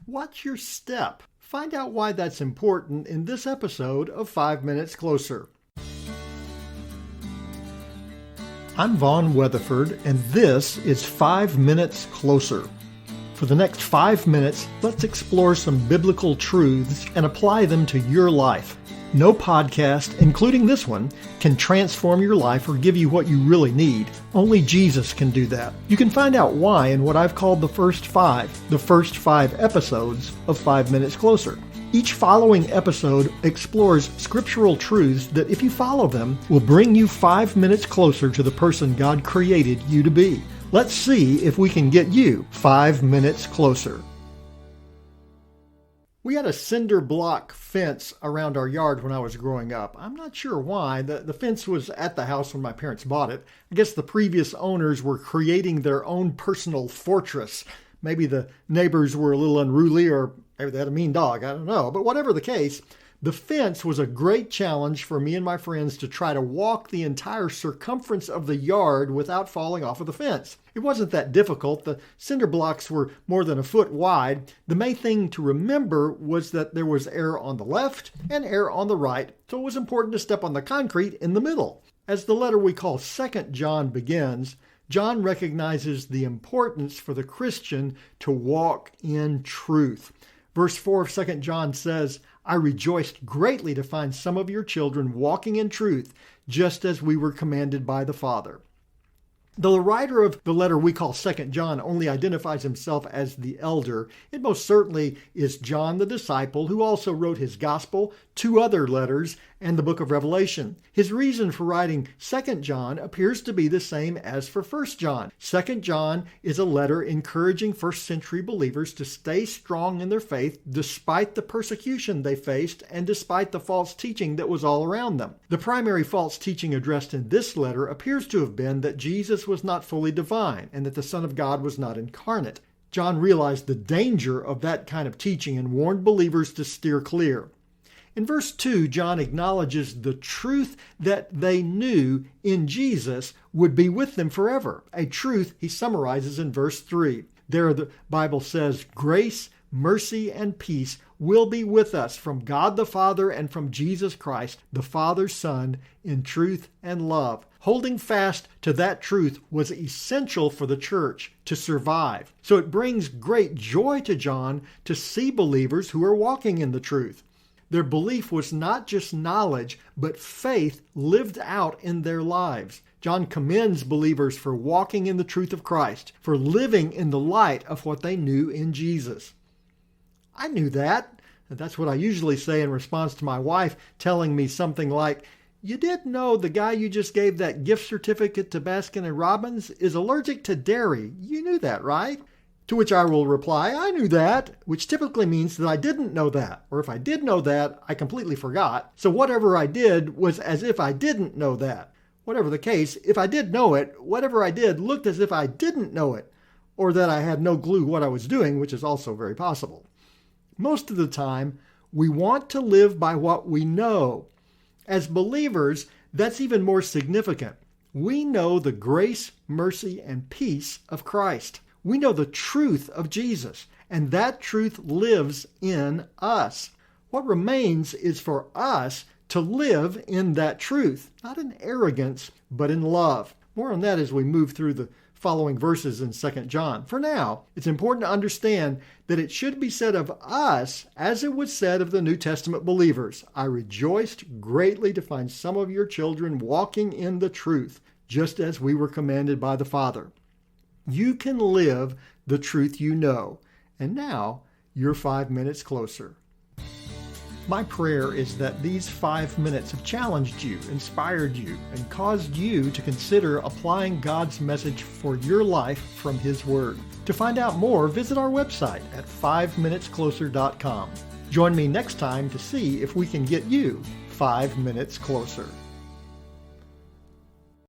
Watch your step. Find out why that's important in this episode of 5 Minutes Closer. I'm Vaughn Weatherford, and this is 5 Minutes Closer. For the next 5 minutes, let's explore some biblical truths and apply them to your life. No podcast, including this one, can transform your life or give you what you really need. Only Jesus can do that. You can find out why in what I've called the first five episodes of 5 Minutes Closer. Each following episode explores scriptural truths that, if you follow them, will bring you 5 minutes closer to the person God created you to be. Let's see if we can get you 5 minutes closer. We had a cinder block fence around our yard when I was growing up. I'm not sure why. The fence was at the house when my parents bought it. I guess the previous owners were creating their own personal fortress. Maybe the neighbors were a little unruly, or maybe they had a mean dog. I don't know. But whatever the case, the fence was a great challenge for me and my friends to try to walk the entire circumference of the yard without falling off of the fence. It wasn't that difficult. The cinder blocks were more than a foot wide. The main thing to remember was that there was air on the left and air on the right, so it was important to step on the concrete in the middle. As the letter we call 2 John begins, John recognizes the importance for the Christian to walk in truth. Verse 4 of 2 John says, I rejoiced greatly to find some of your children walking in truth, just as we were commanded by the Father. Though the writer of the letter we call 2 John only identifies himself as the elder, it most certainly is John the disciple who also wrote his gospel, 2 other letters, and the book of Revelation. His reason for writing 2 John appears to be the same as for 1 John. 2 John is a letter encouraging first century believers to stay strong in their faith despite the persecution they faced and despite the false teaching that was all around them. The primary false teaching addressed in this letter appears to have been that Jesus was not fully divine and that the Son of God was not incarnate. John realized the danger of that kind of teaching and warned believers to steer clear. In verse 2, John acknowledges the truth that they knew in Jesus would be with them forever, a truth he summarizes in verse 3. There the Bible says, grace, mercy, and peace will be with us from God the Father and from Jesus Christ, the Father's Son, in truth and love. Holding fast to that truth was essential for the church to survive. So it brings great joy to John to see believers who are walking in the truth. Their belief was not just knowledge, but faith lived out in their lives. John commends believers for walking in the truth of Christ, for living in the light of what they knew in Jesus. I knew that. That's what I usually say in response to my wife telling me something like, you did know the guy you just gave that gift certificate to Baskin & Robbins is allergic to dairy. You knew that, right? To which I will reply, I knew that, which typically means that I didn't know that. Or if I did know that, I completely forgot. So whatever I did was as if I didn't know that. Whatever the case, if I did know it, whatever I did looked as if I didn't know it, or that I had no clue what I was doing, which is also very possible. Most of the time, we want to live by what we know. As believers, that's even more significant. We know the grace, mercy, and peace of Christ. We know the truth of Jesus, and that truth lives in us. What remains is for us to live in that truth, not in arrogance, but in love. More on that as we move through the following verses in 2 John. For now, it's important to understand that it should be said of us as it was said of the New Testament believers. I rejoiced greatly to find some of your children walking in the truth, just as we were commanded by the Father. You can live the truth you know. And now, you're 5 minutes closer. My prayer is that these 5 minutes have challenged you, inspired you, and caused you to consider applying God's message for your life from His Word. To find out more, visit our website at 5minutescloser.com. Join me next time to see if we can get you 5 minutes closer.